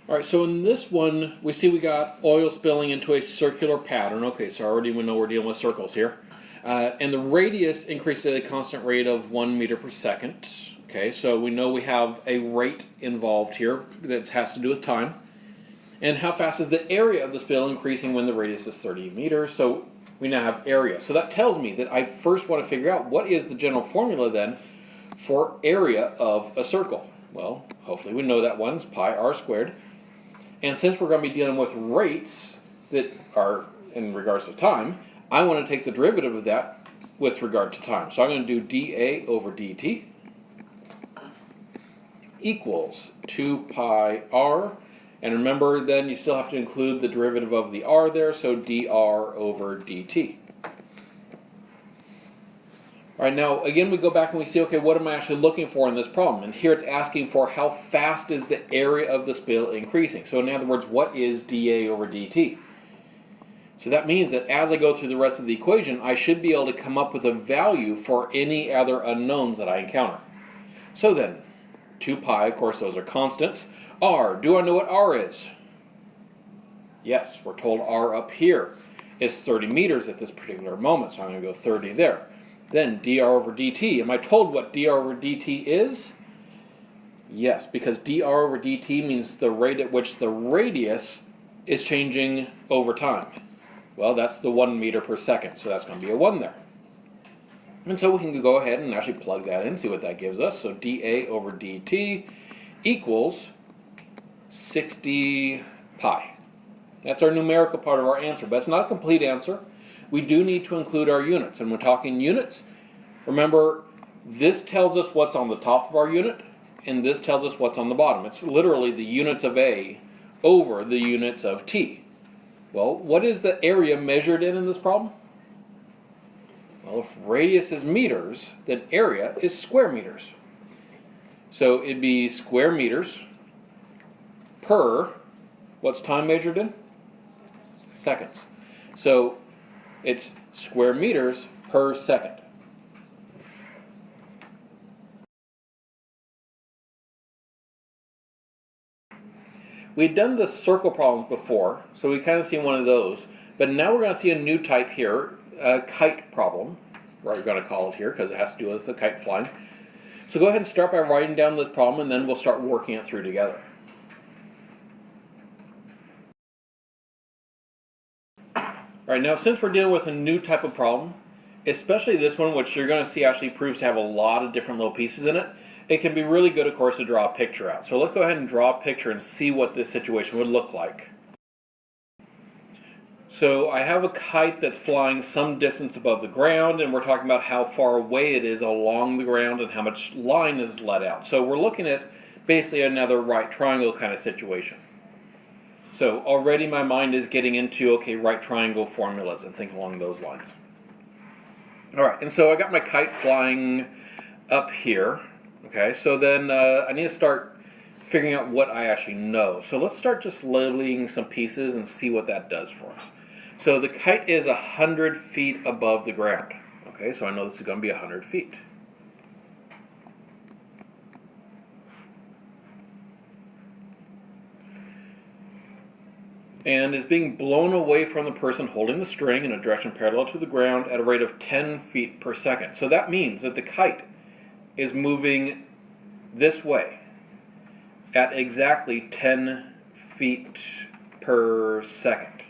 All right, so in this one, we see we got oil spilling into a circular pattern. Okay, so already we know we're dealing with circles here. And the radius increased at a constant rate of 1 meter per second. Okay, so we know we have a rate involved here that has to do with time. And how fast is the area of the spill increasing when the radius is 30 meters? So we now have area. So that tells me that I first want to figure out what is the general formula then for area of a circle. Well, hopefully we know that one's pi r squared. And since we're going to be dealing with rates that are in regards to time, I want to take the derivative of that with regard to time. So I'm going to do dA over dt equals 2 pi r. And remember, then you still have to include the derivative of the r there, so dr over dt. All right, now again we go back and we see, okay, what am I actually looking for in this problem? And here it's asking for how fast is the area of the spill increasing. So in other words, what is dA over dt? So that means that as I go through the rest of the equation, I should be able to come up with a value for any other unknowns that I encounter. So then, 2 pi, of course those are constants. R, do I know what R is? Yes, we're told R up here is 30 meters at this particular moment, so I'm going to go 30 there. Then dr over dt. Am I told what dr over dt is? Yes, because dr over dt means the rate at which the radius is changing over time. Well, that's the 1 meter per second, so that's going to be a 1 there. And so we can go ahead and actually plug that in, see what that gives us. So dA over dt equals 60 pi. That's our numerical part of our answer, but it's not a complete answer. We do need to include our units. And when talking units, remember, this tells us what's on the top of our unit, and this tells us what's on the bottom. It's literally the units of A over the units of T. Well, what is the area measured in this problem? Well, if radius is meters, then area is square meters. So it'd be square meters per, what's time measured in? Seconds. So it's square meters per second. We'd done the circle problems before, so we kind of seen one of those. But now we're going to see a new type here, a kite problem, what we're going to call it here, because it has to do with the kite flying. So go ahead and start by writing down this problem, and then we'll start working it through together. All right, now since we're dealing with a new type of problem, especially this one, which you're going to see actually proves to have a lot of different little pieces in it, it can be really good, of course, to draw a picture out. So let's go ahead and draw a picture and see what this situation would look like. So I have a kite that's flying some distance above the ground, and we're talking about how far away it is along the ground and how much line is let out. So we're looking at basically another right triangle kind of situation. So already my mind is getting into, okay, right triangle formulas and think along those lines. All right, and so I got my kite flying up here. Okay, so then I need to start figuring out what I actually know. So let's start just labeling some pieces and see what that does for us. So the kite is 100 feet above the ground. Okay, so I know this is going to be 100 feet. And is being blown away from the person holding the string in a direction parallel to the ground at a rate of 10 feet per second. So that means that the kite is moving this way at exactly 10 feet per second.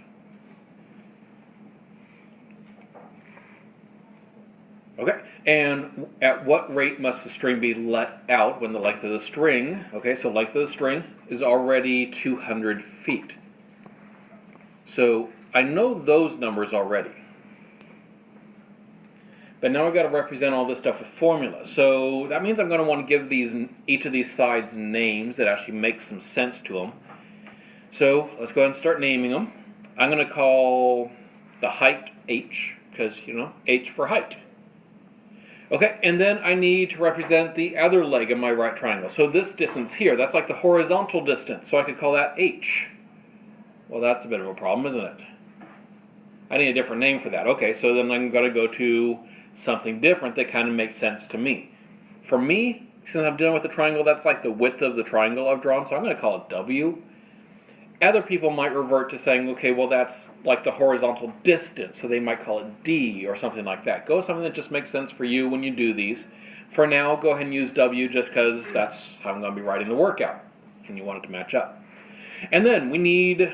Okay, and at what rate must the string be let out when the length of the string, okay, so length of the string is already 200 feet. So I know those numbers already. But now I've got to represent all this stuff with formulas. So that means I'm going to want to give each of these sides names that actually make some sense to them. So let's go ahead and start naming them. I'm going to call the height H, because, H for height. Okay, and then I need to represent the other leg of my right triangle. So this distance here, that's like the horizontal distance. So I could call that H. Well, that's a bit of a problem, isn't it? I need a different name for that. Okay, so then I'm going to go to something different that kind of makes sense to me. For me, since I'm dealing with a triangle, that's like the width of the triangle I've drawn, so I'm going to call it W. Other people might revert to saying, okay, well, that's like the horizontal distance, so they might call it D or something like that. Go with something that just makes sense for you when you do these. For now, go ahead and use W just because that's how I'm going to be writing the workout, and you want it to match up. And then we need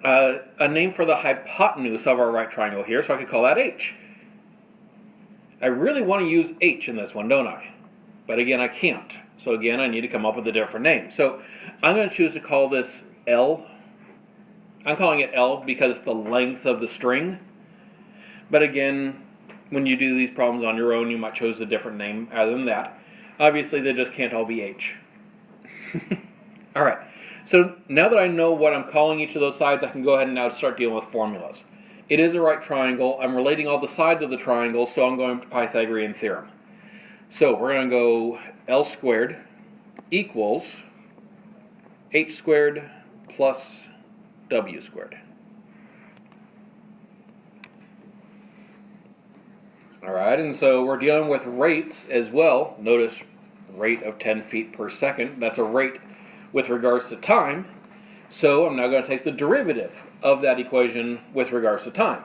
a name for the hypotenuse of our right triangle here, so I could call that H. I really want to use H in this one, don't I? But again, I can't. So again, I need to come up with a different name. So I'm going to choose to call this L. I'm calling it L because it's the length of the string. But again, when you do these problems on your own, you might choose a different name other than that. Obviously, they just can't all be H. All right. So now that I know what I'm calling each of those sides, I can go ahead and now start dealing with formulas. It is a right triangle. I'm relating all the sides of the triangle, so I'm going to Pythagorean theorem. So we're going to go L squared equals H squared plus W squared. All right, and so we're dealing with rates as well. Notice rate of 10 feet per second. That's a rate with regards to time. So I'm now going to take the derivative of that equation with regards to time.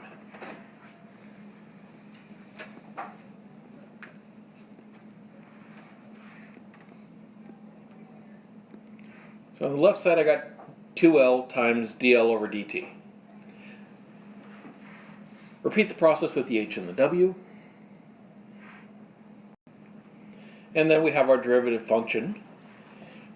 So on the left side, I got 2L times dL over dt. Repeat the process with the H and the W. And then we have our derivative function.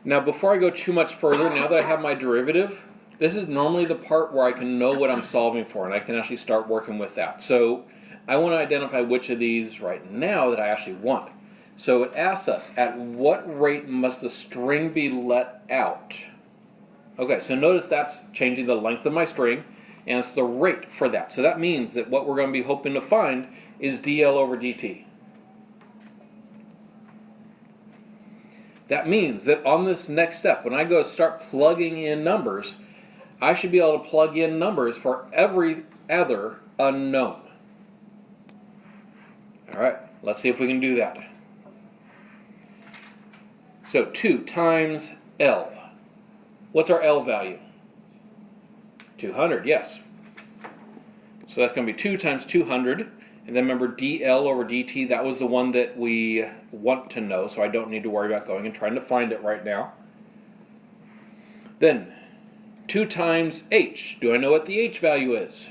Now, before I go too much further, now that I have my derivative, this is normally the part where I can know what I'm solving for, and I can actually start working with that. So I want to identify which of these right now that I actually want. So it asks us, at what rate must the string be let out? Okay, so notice that's changing the length of my string, and it's the rate for that. So that means that what we're going to be hoping to find is dL over dt. That means that on this next step, when I go start plugging in numbers, I should be able to plug in numbers for every other unknown. All right, let's see if we can do that. So 2 times L. What's our L value? 200, yes. So that's going to be 2 times 200. And then remember dL over dt, that was the one that we want to know, so I don't need to worry about going and trying to find it right now. Then 2 times h. Do I know what the h value is?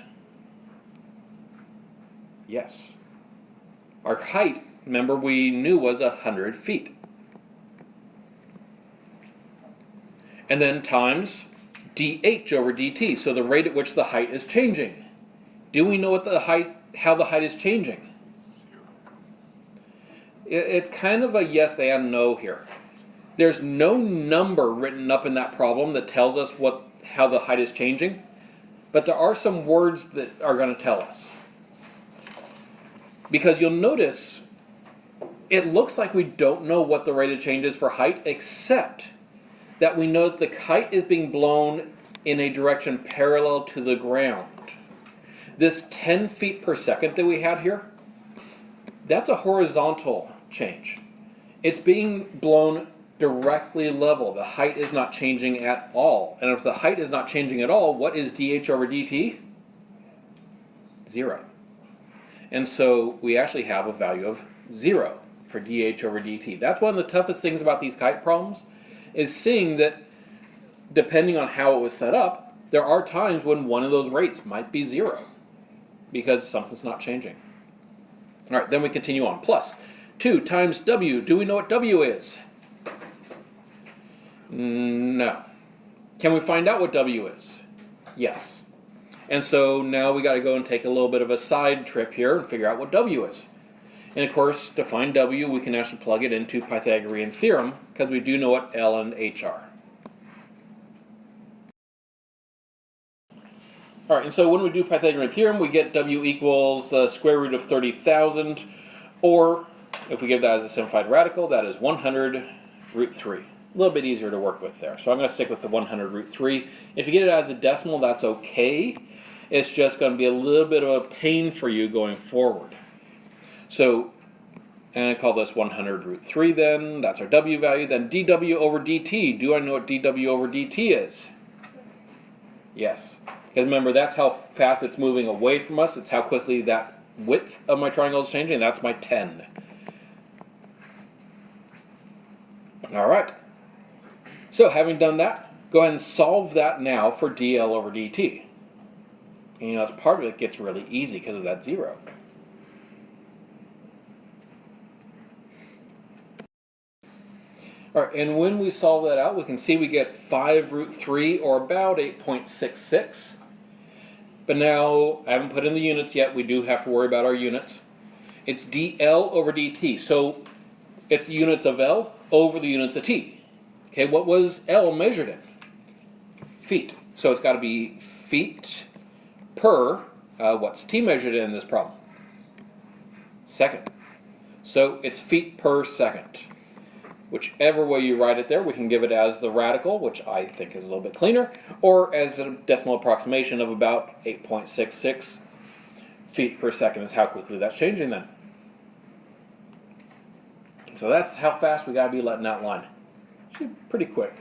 Yes. Our height, remember we knew was 100 feet. And then times dh over dt, so the rate at which the height is changing. Do we know what the height, how the height is changing? It's kind of a yes and no here. There's no number written up in that problem that tells us how the height is changing, but there are some words that are going to tell us. Because you'll notice it looks like we don't know what the rate of change is for height, except that we know that the kite is being blown in a direction parallel to the ground. This 10 feet per second that we had here, that's a horizontal change. It's being blown directly level. The height is not changing at all. And if the height is not changing at all, what is dh over dt? 0. And so we actually have a value of 0 for dh over dt. That's one of the toughest things about these kite problems, is seeing that depending on how it was set up, there are times when one of those rates might be 0 because something's not changing. All right, then we continue on. Plus 2 times w. Do we know what w is? No. Can we find out what w is? Yes. And so now we got to go and take a little bit of a side trip here and figure out what w is. And of course, to find w, we can actually plug it into Pythagorean theorem because we do know what L and H are. All right, and so when we do Pythagorean theorem, we get w equals the square root of 30,000, or if we give that as a simplified radical, that is 100 root 3. A little bit easier to work with there. So I'm going to stick with the 100 root 3. If you get it as a decimal, that's okay. It's just going to be a little bit of a pain for you going forward. So I'm going to call this 100 root 3 then. That's our w value. Then dw over dt. Do I know what dw over dt is? Yes. Because remember, that's how fast it's moving away from us. It's how quickly that width of my triangle is changing. That's my 10. All right. So having done that, go ahead and solve that now for dl over dt. And you know, as part of it gets really easy because of that 0. All right, and when we solve that out, we can see we get 5 root 3, or about 8.66. But now, I haven't put in the units yet. We do have to worry about our units. It's dl over dt. So it's the units of L over the units of t. Okay, what was L measured in? Feet. So it's got to be feet per, what's t measured in this problem? Second. So it's feet per second. Whichever way you write it there, we can give it as the radical, which I think is a little bit cleaner, or as a decimal approximation of about 8.66 feet per second is how quickly that's changing then. So that's how fast we got to be letting that line. Actually, pretty quick.